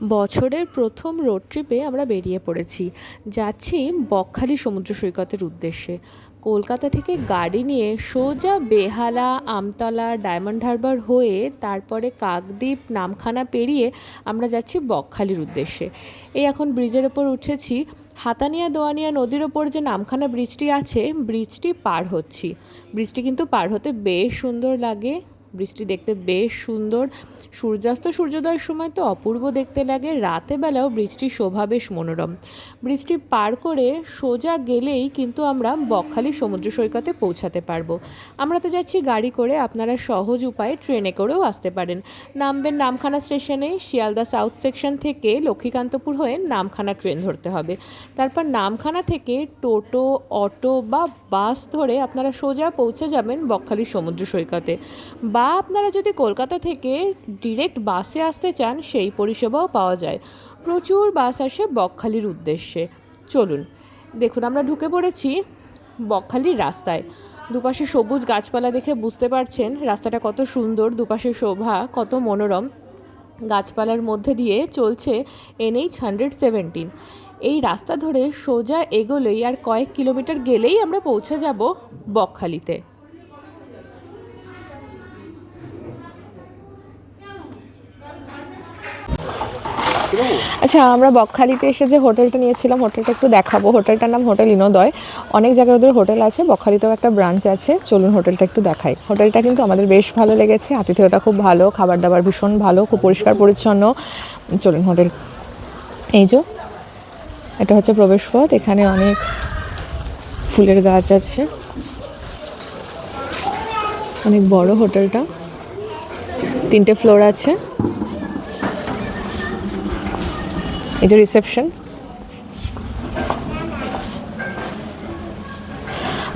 বছরের প্রথম রোড ট্রিপে আমরা বেরিয়ে পড়েছি। যাচ্ছি বকখালি সমুদ্র সৈকতের উদ্দেশ্যে। কলকাতা থেকে গাড়ি নিয়ে সোজা বেহালা, আমতলা, ডায়মন্ড হারবার হয়ে তারপরে কাকদ্বীপ, নামখানা পেরিয়ে আমরা যাচ্ছি বকখালির উদ্দেশ্যে। এই এখন ব্রিজের ওপর উঠেছি। হাতানিয়া দোয়ানিয়া নদীর ওপর যে নামখানা ব্রিজটি আছে, ব্রিজটি পার হচ্ছি। ব্রিজটি কিন্তু পার হতে বেশ সুন্দর লাগে। বৃষ্টি দেখতে বেশ সুন্দর। সূর্যাস্ত সূর্যোদয়ের সময় তো অপূর্ব দেখতে লাগে। রাতে বেলাও বৃষ্টির শোভা বেশ মনোরম। বৃষ্টি পার করে সোজা গেলেই কিন্তু আমরা বকখালি সমুদ্র সৈকতে পৌঁছাতে পারবো। আমরা তো যাচ্ছি গাড়ি করে, আপনারা সহজ উপায়ে ট্রেনে করেও আসতে পারেন। নামবেন নামখানা স্টেশনে, শিয়ালদা সাউথ সেকশন থেকে লক্ষ্মীকান্তপুর হয়ে নামখানা ট্রেন ধরতে হবে। তারপর নামখানা থেকে টোটো, অটো বা বাস ধরে আপনারা সোজা পৌঁছে যাবেন বকখালি সমুদ্র সৈকতে। বা আপনারা যদি কলকাতা থেকে ডিরেক্ট বাসে আসতে চান, সেই পরিষেবাও পাওয়া যায়। প্রচুর বাস আসে বকখালির উদ্দেশ্যে। চলুন, দেখুন আমরা ঢুকে পড়েছি বকখালির রাস্তায়। দুপাশে সবুজ গাছপালা দেখে বুঝতে পারছেন রাস্তাটা কত সুন্দর, দুপাশে শোভা কত মনোরম। গাছপালার মধ্যে দিয়ে চলছে NH 117। এই রাস্তা ধরে সোজা এগোলেই আর কয়েক কিলোমিটার গেলেই আমরা পৌঁছে যাব বকখালিতে। আচ্ছা, আমরা বকখালিতে এসে যে হোটেলটা নিয়েছিলাম, হোটেলটা একটু দেখাবো। হোটেলটার নাম হোটেল ইনোদয়। অনেক জায়গায় ওদের হোটেল আছে, বকখালিতেও একটা ব্রাঞ্চ আছে। চলুন হোটেলটা একটু দেখাই। হোটেলটা কিন্তু আমাদের বেশ ভালো লেগেছে। আতিথেয়তা খুব ভালো, খাবার দাবার ভীষণ ভালো, খুব পরিষ্কার পরিচ্ছন্ন। চলুন হোটেল, এই যে এটা হচ্ছে প্রবেশপথ। এখানে অনেক ফুলের গাছ আছে। অনেক বড় হোটেলটা, 3টে ফ্লোর আছে। এই যে রিসেপশন।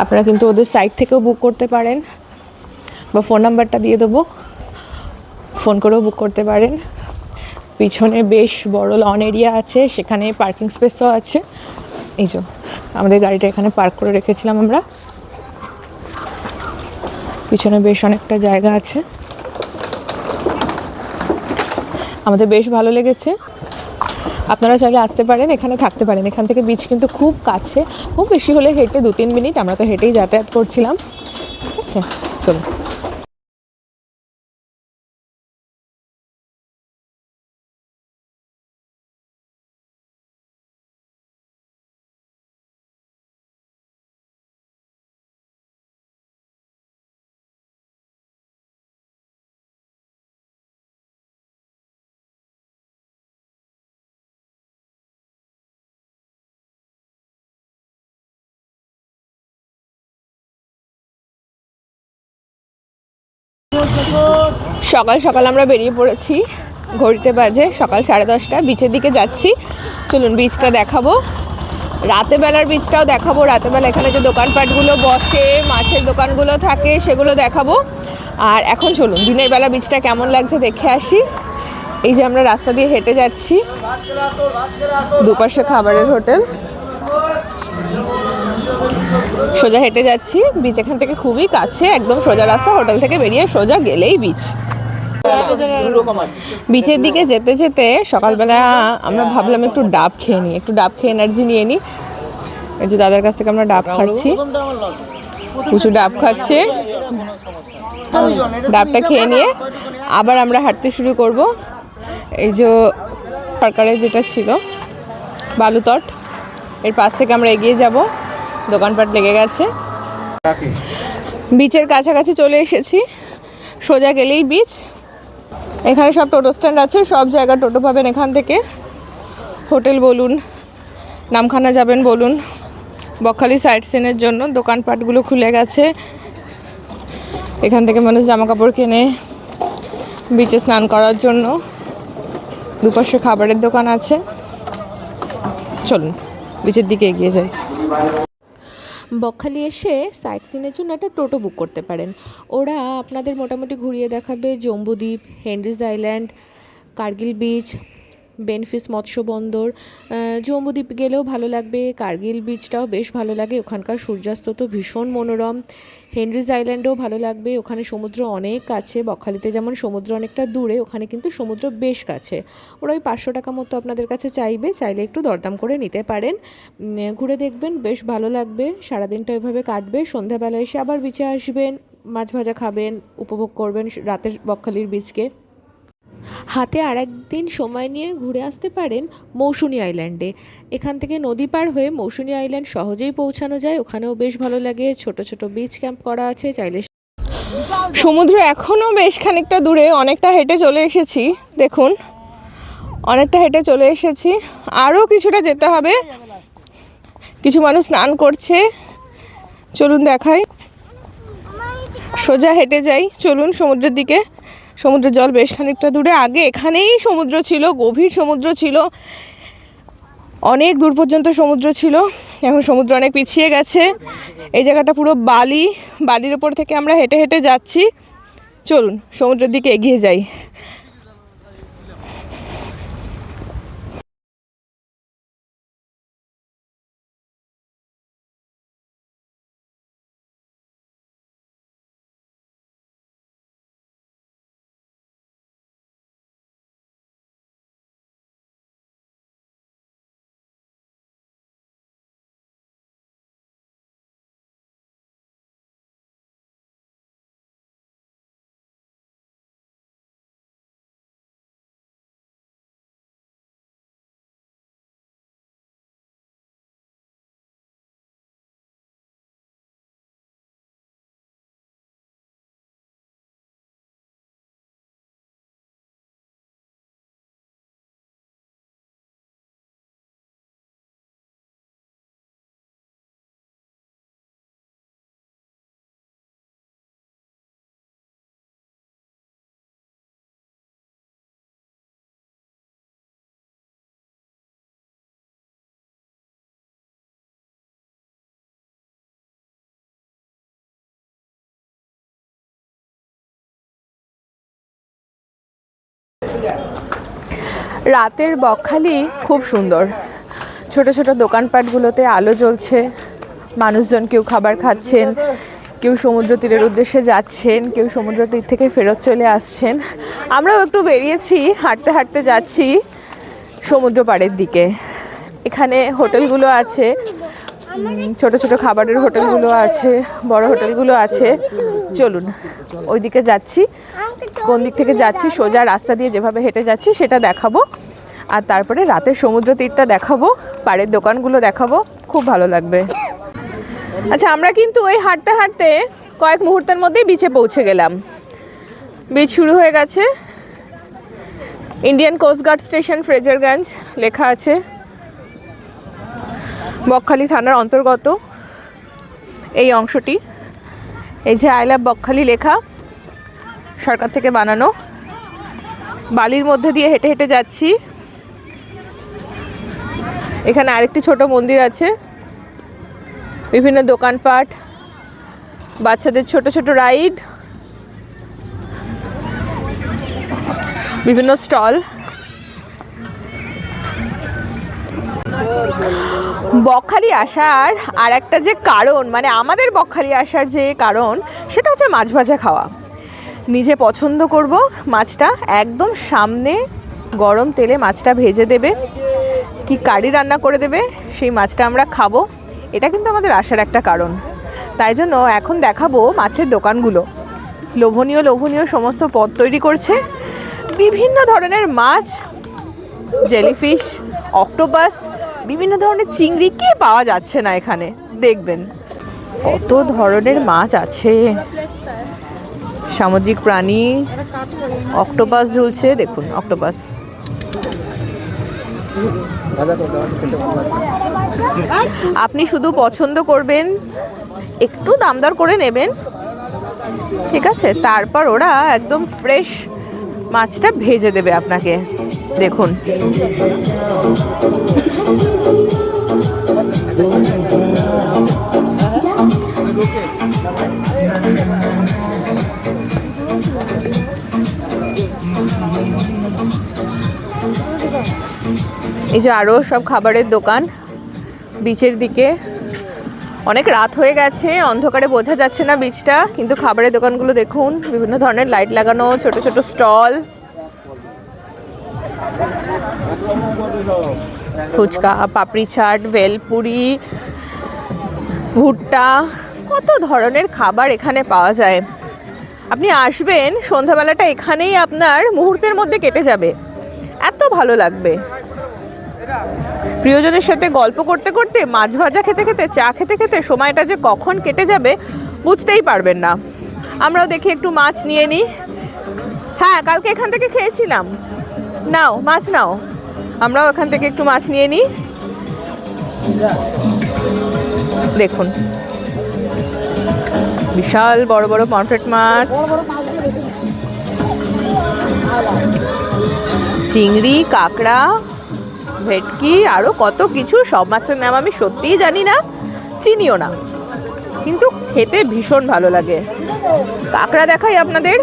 আপনারা কিন্তু ওদের সাইট থেকেও বুক করতে পারেন, বা ফোন নাম্বারটা দিয়ে দেবো, ফোন করেও বুক করতে পারেন। পিছনে বেশ বড় লন এরিয়া আছে, সেখানে পার্কিং স্পেসও আছে। এই যে আমাদের গাড়িটা এখানে পার্ক করে রেখেছিলাম আমরা। পিছনে বেশ অনেকটা জায়গা আছে। আমাদের বেশ ভালো লেগেছে। আপনারা চাইলে আসতে পারেন, এখানে থাকতে পারেন। এখান থেকে বিচ কিন্তু খুব কাছে, খুব বেশি হলে হেঁটে 2-3 মিনিট। আমরা তো হেঁটেই যাতায়াত করছিলাম। ঠিক আছে, চলুন। সকাল সকাল আমরা বেরিয়ে পড়েছি। ঘড়িতে বাজে সকাল 10:30। বিচের দিকে যাচ্ছি। চলুন বিচটা দেখাবো, রাতে বেলার বিচটাও দেখাবো। রাতে বেলা এখানে যে দোকানপাটগুলো বসে, মাছের দোকানগুলো থাকে, সেগুলো দেখাবো। আর এখন চলুন দিনের বেলা বিচটা কেমন লাগছে দেখে আসি। এই যে আমরা রাস্তা দিয়ে হেঁটে যাচ্ছি, দুপাশে খাবারের হোটেল। সোজা হেঁটে যাচ্ছি। বিচ এখান থেকে খুবই কাছে, একদম সোজা রাস্তা। হোটেল থেকে বেরিয়ে সোজা গেলেই বিচ। বিচের দিকে যেতে যেতে সকালবেলা আমরা ভাবলাম একটু ডাব খেয়ে নিই, একটু ডাব খেয়ে এনার্জি নিয়ে নিই। এই যে দাদার কাছ থেকে আমরা ডাব খাচ্ছি, প্রচুর ডাব খাচ্ছে। ডাবটা খেয়ে নিয়ে আবার আমরা হাঁটতে শুরু করব। এই যে সরকারের যেটা ছিল বালুতট, এর পাশ থেকে আমরা এগিয়ে যাব। দোকানপাট লেগে গেছে। বিচের কাছাকাছি চলে এসেছি। সোজা গেলেই বিচ। এখানে সব টোটো স্ট্যান্ড আছে, সব জায়গা টোটো পাবেন এখান থেকে। হোটেল বলুন, নামখানা যাবেন বলুন, বকখালি সাইট সিনের জন্য দোকানপাটগুলো খুলে গেছে। এখান থেকে মানুষ জামা কাপড় কেনে বিচে স্নান করার জন্য। দুপাশে খাবারের দোকান আছে। চলুন বিচের দিকে এগিয়ে যাই। বকখালি এসে সাইট সিনের জন্য একটা টোটো বুক করতে পারেন। ওরা আপনাদের মোটামুটি ঘুরিয়ে দেখাবে Jambudwip, Henry's island, Kargil beach, Benfish মৎস্য বন্দর, জম্বুদ্বীপ গেলেও ভালো লাগবে, কার্গিল বিচটাও বেশ ভালো লাগে, ওখানকার সূর্যাস্ত তো ভীষণ মনোরম। হেনরিজ আইল্যান্ডেও ভালো লাগবে, ওখানে সমুদ্র অনেক কাছে। বকখালিতে যেমন সমুদ্র অনেকটা দূরে, ওখানে কিন্তু সমুদ্র বেশ কাছে। ওরা ওই 500 টাকা মতো আপনাদের কাছে চাইলে একটু দরদাম করে নিতে পারেন। ঘুরে দেখবেন, বেশ ভালো লাগবে, সারাদিনটা ওইভাবে কাটবে। সন্ধ্যাবেলায় এসে আবার বিচে আসবেন, মাছ ভাজা খাবেন, উপভোগ করবেন রাতের বকখালির বিচকে। হাতে আর একদিন সময় নিয়ে ঘুরে আসতে পারেন মৌসুনী আইল্যান্ডে। এখান থেকে নদী পার হয়ে মৌসুনী আইল্যান্ড সহজেই পৌঁছানো যায়, ওখানেও বেশ ভালো লাগে। ছোট ছোট বিচ ক্যাম্প করা আছে, চাইলে। সমুদ্র এখনও বেশ খানিকটা দূরে, অনেকটা হেঁটে চলে এসেছি। দেখুন, অনেকটা হেঁটে চলে এসেছি, আরও কিছুটা যেতে হবে। কিছু মানুষ স্নান করছে, চলুন দেখাই। সোজা হেঁটে যাই, চলুন সমুদ্রের দিকে। সমুদ্রের জল বেশ খানিকটা দূরে, আগে এখানেই সমুদ্র ছিল, গভীর সমুদ্র ছিল, অনেক দূর পর্যন্ত সমুদ্র ছিল। এখন সমুদ্র অনেক পিছিয়ে গেছে। এই জায়গাটা পুরো বালির ওপর থেকে আমরা হেঁটে হেঁটে যাচ্ছি। চলুন সমুদ্রের দিকে এগিয়ে যাই। রাতের বকখালি খুব সুন্দর। ছোট ছোট দোকানপাটগুলোতে আলো জ্বলছে, মানুষজন কেউ খাবার খাচ্ছেন, কেউ সমুদ্র তীরের উদ্দেশ্যে যাচ্ছেন, কেউ সমুদ্র তীর থেকে ফেরত চলে আসছেন। আমরাও একটু বেরিয়েছি, হাঁটতে হাঁটতে যাচ্ছি সমুদ্র পাড়ের দিকে। এখানে হোটেলগুলো আছে, ছোট ছোট খাবারের হোটেলগুলো আছে, বড় হোটেলগুলো আছে। চলুন ওই দিকে যাচ্ছি। কোন দিক থেকে যাচ্ছি, সোজা রাস্তা দিয়ে যেভাবে হেঁটে যাচ্ছি সেটা দেখাবো, আর তারপরে রাতের সমুদ্র তীরটা দেখাবো, পাড়ের দোকানগুলো দেখাবো, খুব ভালো লাগবে। আচ্ছা, আমরা কিন্তু ওই হাঁটতে হাঁটতে কয়েক মুহূর্তের মধ্যেই বিচে পৌঁছে গেলাম। বিচ শুরু হয়ে গেছে, ইন্ডিয়ান কোস্টগার্ড স্টেশন ফ্রেজারগঞ্জ লেখা আছে, বকখালি থানার অন্তর্গত এই অংশটি। এই যে আই লাভ বকখালি লেখা, সরকার থেকে বানানো। বালির মধ্যে দিয়ে হেঁটে হেঁটে যাচ্ছি। এখানে আরেকটি ছোট মন্দির আছে, বিভিন্ন দোকানপাট, বাচ্চাদের ছোট ছোট রাইড, বিভিন্ন স্টল। বকখালি আসার আর একটা যে কারণ, মানে আমাদের বকখালি আসার যে কারণ, সেটা হচ্ছে মাছ ভাজা খাওয়া। নিজে পছন্দ করব মাছটা, একদম সামনে গরম তেলে মাছটা ভেজে দেবে, কি কারি রান্না করে দেবে, সেই মাছটা আমরা খাবো। এটা কিন্তু আমাদের আসার একটা কারণ। তাই জন্য এখন দেখাবো মাছের দোকানগুলো। লোভনীয় লোভনীয় সমস্ত পদ তৈরি করছে, বিভিন্ন ধরনের মাছ, জেলিফিশ, অক্টোপাস, বিভিন্ন ধরনের চিংড়ি, কি পাওয়া যাচ্ছে না এখানে। দেখবেন কত ধরনের মাছ আছে, সামুদ্রিক প্রাণী, অক্টোপাস ঝুলছে, দেখুন অক্টোপাস। আপনি শুধু পছন্দ করবেন, একটু দাম দর করে নেবেন, ঠিক আছে? তারপর ওরা একদম ফ্রেশ মাছটা ভেজে দেবে আপনাকে। দেখুন, এই যে আরও সব খাবারের দোকান বিচের দিকে। অনেক রাত হয়ে গেছে, অন্ধকারে বোঝা যাচ্ছে না বিচটা, কিন্তু খাবারের দোকানগুলো দেখুন, বিভিন্ন ধরনের লাইট লাগানো, ছোট ছোট স্টল, ফুচকা, পাপড়ি চাট, ভেলপুরি, ভুট্টা, কত ধরনের খাবার এখানে পাওয়া যায়। আপনি আসবেন, সন্ধ্যাবেলাটা এখানেই আপনার মুহূর্তের মধ্যে কেটে যাবে, এত ভালো লাগবে। প্রিয়জনের সাথে গল্প করতে করতে, মাছ ভাজা খেতে খেতে, চা খেতে খেতে সময়টা যে কখন কেটে যাবে বুঝতেই পারবেন না। আমরাও দেখি একটু মাছ নিয়ে নিই। হ্যাঁ, কালকে এখান থেকে খেয়েছিলাম। নাও মাছ নাও, আমরাও এখান থেকে একটু মাছ নিয়ে নিই। দেখুন বিশাল বড় বড় পমফ্রেট মাছ, চিংড়ি, কাঁকড়া, ভেটকি, আরও কত কিছু। সব মাছের নাম আমি সত্যিই জানি না, চিনিও না, কিন্তু খেতে ভীষণ ভালো লাগে। কাঁকড়া দেখাই আপনাদের।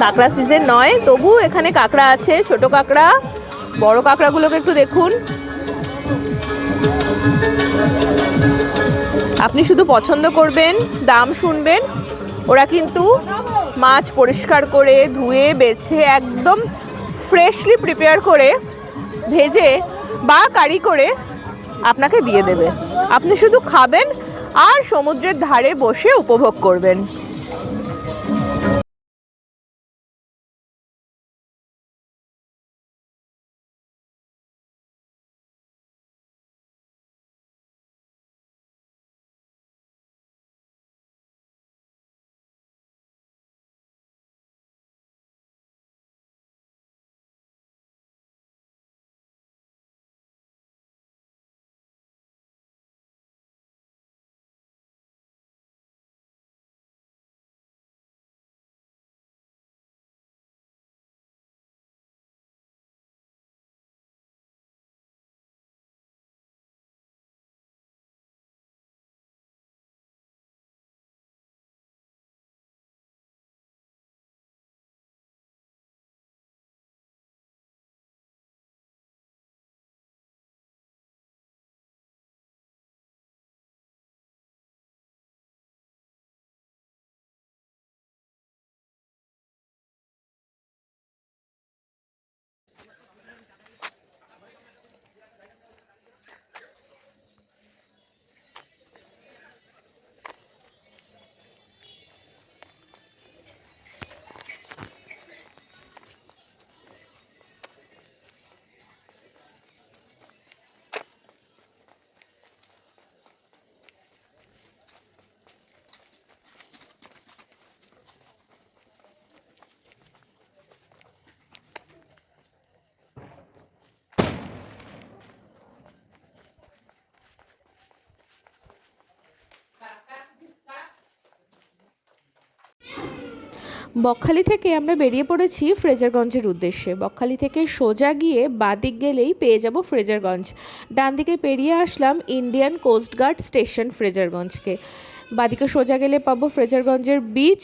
কাঁকড়া সিজন নয়, তবু এখানে কাঁকড়া আছে, ছোট কাঁকড়া, বড় কাঁকড়াগুলোকে একটু দেখুন। আপনি শুধু পছন্দ করবেন, দাম শুনবেন, ওরা কিন্তু মাছ পরিষ্কার করে ধুয়ে বেছে একদম ফ্রেশলি প্রিপেয়ার করে ভেজে বা কারি করে আপনাকে দিয়ে দেবে। আপনি শুধু খাবেন আর সমুদ্রের ধারে বসে উপভোগ করবেন। বকখালি থেকে আমরা বেরিয়ে পড়েছি ফ্রেজারগঞ্জের উদ্দেশ্যে। বকখালি থেকে সোজা গিয়ে বাঁদিক গেলেই পেয়ে যাব ফ্রেজারগঞ্জ। ডান দিকে পেরিয়ে আসলাম ইন্ডিয়ান কোস্ট গার্ড স্টেশন ফ্রেজারগঞ্জকে। বাঁদিকে সোজা গেলে পাবো ফ্রেজারগঞ্জের বিচ,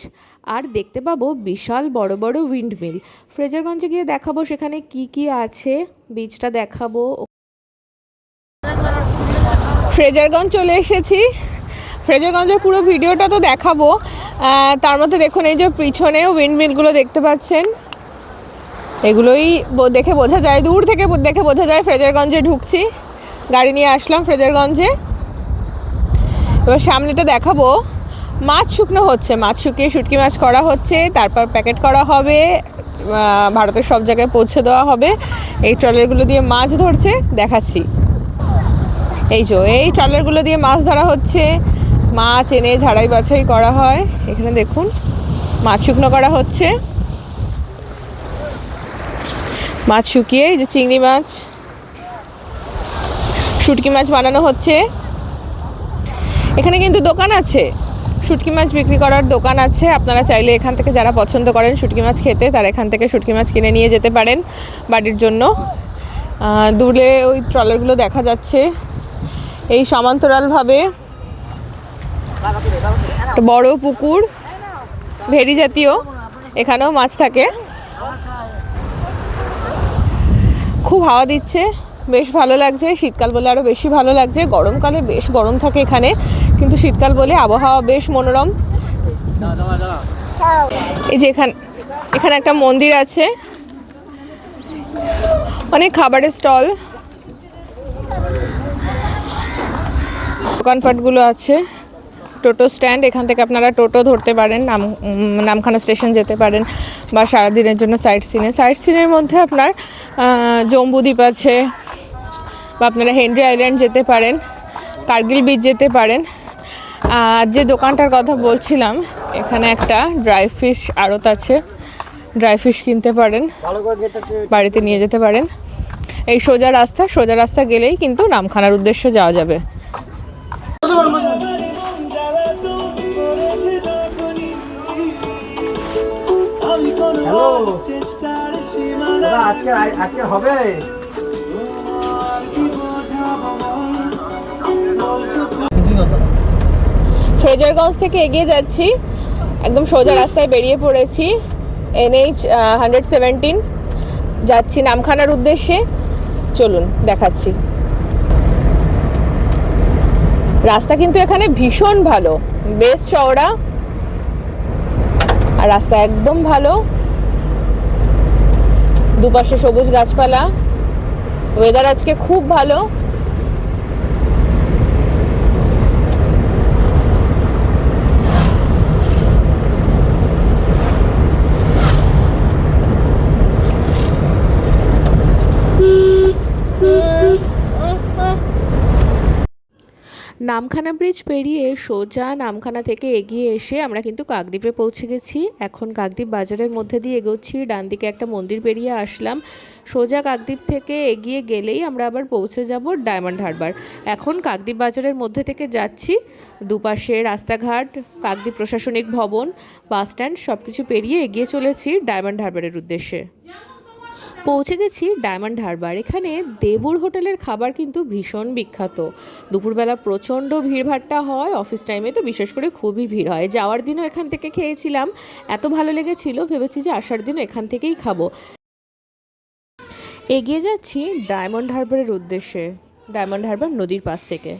আর দেখতে পাবো বিশাল বড় বড় উইন্ডমিল। ফ্রেজারগঞ্জে গিয়ে দেখাবো সেখানে কি কি আছে, বিচটা দেখাবো। ফ্রেজারগঞ্জ চলে এসেছি। ফ্রেজারগঞ্জের পুরো ভিডিওটা তো দেখাবো, তার মধ্যে দেখুন এই যে পিছনেও উইন্ডমিলগুলো দেখতে পাচ্ছেন, এগুলোই দেখে বোঝা যায়, দূর থেকে দেখে বোঝা যায় ফ্রেজারগঞ্জে ঢুকছি। গাড়ি নিয়ে আসলাম ফ্রেজারগঞ্জে। এবার সামনেটা দেখাবো, মাছ শুকনো হচ্ছে, মাছ শুকিয়ে শুটকি মাছ করা হচ্ছে, তারপর প্যাকেট করা হবে, ভারতের সব জায়গায় পৌঁছে দেওয়া হবে। এই ট্রলারগুলো দিয়ে মাছ ধরছে, দেখাচ্ছি। এই ট্রলারগুলো দিয়ে মাছ ধরা হচ্ছে, মাছ এনে ঝাড়াই বাছাই করা হয়। এখানে দেখুন মাছ শুকনো করা হচ্ছে, মাছ শুকিয়ে এই যে চিংড়ি মাছ, শুটকি মাছ বানানো হচ্ছে। এখানে কিন্তু দোকান আছে, শুটকি মাছ বিক্রি করার দোকান আছে। আপনারা চাইলে এখান থেকে, যারা পছন্দ করেন শুটকি মাছ খেতে, তারা এখান থেকে শুটকি মাছ কিনে নিয়ে যেতে পারেন বাড়ির জন্য। দূরে ওই ট্রলারগুলো দেখা যাচ্ছে। এই সমান্তরালভাবে বড় পুকুর, ভেরি জাতীয়, এখানেও মাছ থাকে। খুব হাওয়া দিচ্ছে, বেশ ভালো লাগছে। শীতকাল বলে আরও বেশি ভালো লাগছে। গরমকালে বেশ গরম থাকে এখানে, কিন্তু শীতকাল বলে আবহাওয়া বেশ মনোরম। এই যে এখানে একটা মন্দির আছে, অনেক খাবারের স্টল, দোকানপাটগুলো আছে, টোটো স্ট্যান্ড। এখান থেকে আপনারা টোটো ধরতে পারেন, নামখানা স্টেশন যেতে পারেন, বা সারাদিনের জন্য সাইট সিনের মধ্যে আপনার জম্বুদ্বীপ আছে, বা আপনারা হেনরি আইল্যান্ড যেতে পারেন, কার্গিল বিচ যেতে পারেন। আর যে দোকানটার কথা বলছিলাম, এখানে একটা ড্রাই ফিশ আড়ত আছে, ড্রাই ফিশ কিনতে পারেন, বাড়িতে নিয়ে যেতে পারেন। এই সোজা রাস্তা গেলেই কিন্তু নামখানার উদ্দেশ্যে যাওয়া যাবে। আজকে হবে ফ্রেজারগঞ্জ থেকে এগিয়ে যাচ্ছি, একদম সোজা রাস্তায় বেরিয়ে পড়েছি। NH 117 যাচ্ছি নামখানার উদ্দেশ্যে। চলুন দেখাচ্ছি। রাস্তা কিন্তু এখানে ভীষণ ভালো, বেশ চওড়া, আর রাস্তা একদম ভালো, দুপাশে সবুজ গাছপালা, ওয়েদার আজকে খুব ভালো। নামখানা ব্রিজ পেরিয়ে সোজা নামখানা থেকে এগিয়ে এসে আমরা কিন্তু কাকদ্বীপে পৌঁছে গেছি। এখন কাকদ্বীপ বাজারের মধ্যে দিয়ে এগোচ্ছি, ডান দিকে একটা মন্দির পেরিয়ে আসলাম। সোজা কাকদ্বীপ থেকে এগিয়ে গেলেই আমরা আবার পৌঁছে যাব ডায়মন্ড হারবার। এখন কাকদ্বীপ বাজারের মধ্যে থেকে যাচ্ছি, দুপাশে রাস্তাঘাট, কাকদ্বীপ প্রশাসনিক ভবন, বাস স্ট্যান্ড সব কিছু পেরিয়ে এগিয়ে চলেছি ডায়মন্ড হারবারের উদ্দেশ্যে। পৌঁছে গেছি ডায়মন্ড হারবার। এখানে দেবুর হোটেলের খাবার কিন্তু ভীষণ বিখ্যাত। দুপুরবেলা প্রচণ্ড ভিড়ভাট্টা হয়, অফিস টাইমে তো বিশেষ করে খুবই ভিড় হয়। যাওয়ার দিনও এখান থেকে খেয়েছিলাম, এত ভালো লেগেছিল ভেবেছি যে আসার দিনও এখান থেকেই খাবো। এগিয়ে যাচ্ছি ডায়মন্ড হারবারের উদ্দেশ্যে, ডায়মন্ড হারবার নদীর পাশ থেকে।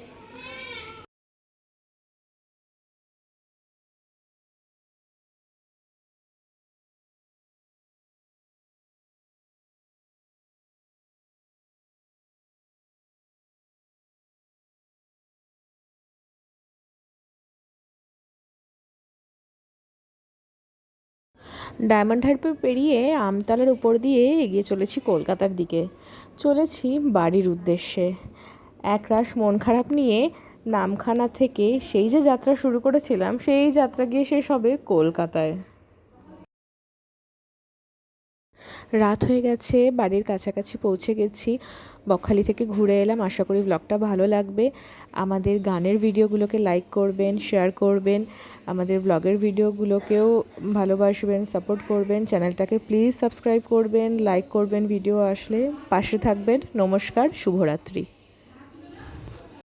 ডায়মন্ড হারবার পেরিয়ে আমতলার উপর দিয়ে এগিয়ে চলেছি কলকাতার দিকে, চলেছি বাড়ির উদ্দেশ্যে। একরাশ মন খারাপ নিয়ে নামখানা থেকে সেই যে যাত্রা শুরু করেছিলাম, সেই যাত্রা গিয়ে শেষ হবে কলকাতায়। রাত হয়ে গেছে, বাড়ির কাছাকাছি পৌঁছে গেছি। বকখালি থেকে ঘুরে এলাম, আশা করি ব্লগটা ভালো লাগবে। আমাদের গানের ভিডিওগুলোকে লাইক করবেন, শেয়ার করবেন, আমাদের ব্লগের ভিডিওগুলোকেও ভালোবাসবেন, সাপোর্ট করবেন। চ্যানেলটাকে প্লিজ সাবস্ক্রাইব করবেন, লাইক করবেন, ভিডিও আসলে পাশে থাকবেন। নমস্কার, শুভরাত্রি।